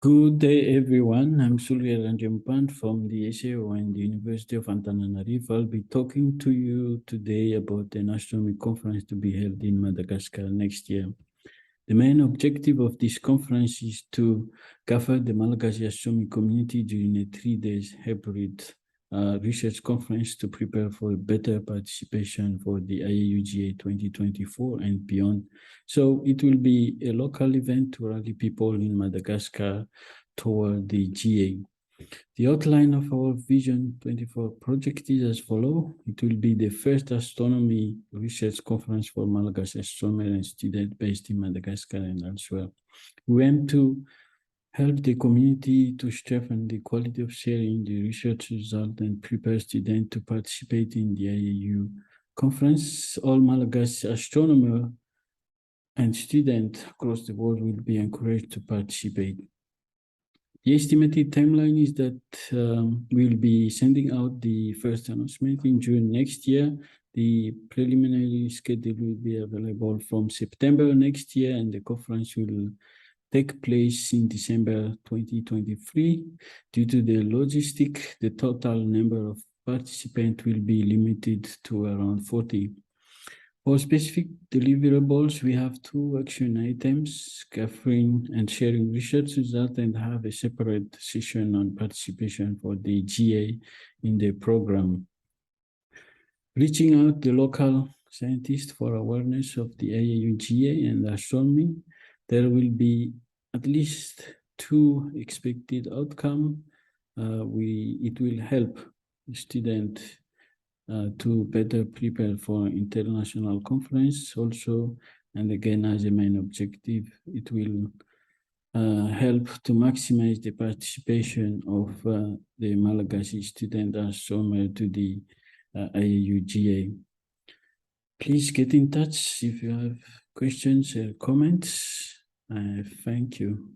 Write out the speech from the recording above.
Good day, everyone. I'm Surya Ranjampan from the IAU and the University of Antananarivo. I'll be talking to you today about an astronomy conference to be held in Madagascar next year. The main objective of this conference is to gather the Malagasy astronomy community during a 3-day hybrid research conference to prepare for better participation for the IAU GA 2024 and beyond. So it will be a local event to rally people in Madagascar toward the GA. The outline of our Vision 24 project is as follows. It will be the first astronomy research conference for Malagasy astronomers and students based in Madagascar and elsewhere. We aim to help the community to strengthen the quality of sharing the research result and prepare students to participate in the IAU conference. All Malagasy astronomers and students across the world will be encouraged to participate. The estimated timeline is that we'll be sending out the first announcement in June next year. The preliminary schedule will be available from September next year, and the conference will take place in December 2023. Due to the logistic, the total number of participants will be limited to around 40. For specific deliverables, we have 2 action items, gathering and sharing research results, and have a separate session on participation for the GA in the program. Reaching out the local scientists for awareness of the IAU GA and astronomy. There will be at least 2 expected outcomes. It will help students to better prepare for international conference also, and again, as a main objective, it will help to maximize the participation of the Malagasy student astronomer to the IAU GA. Please get in touch if you have questions or comments. Thank you.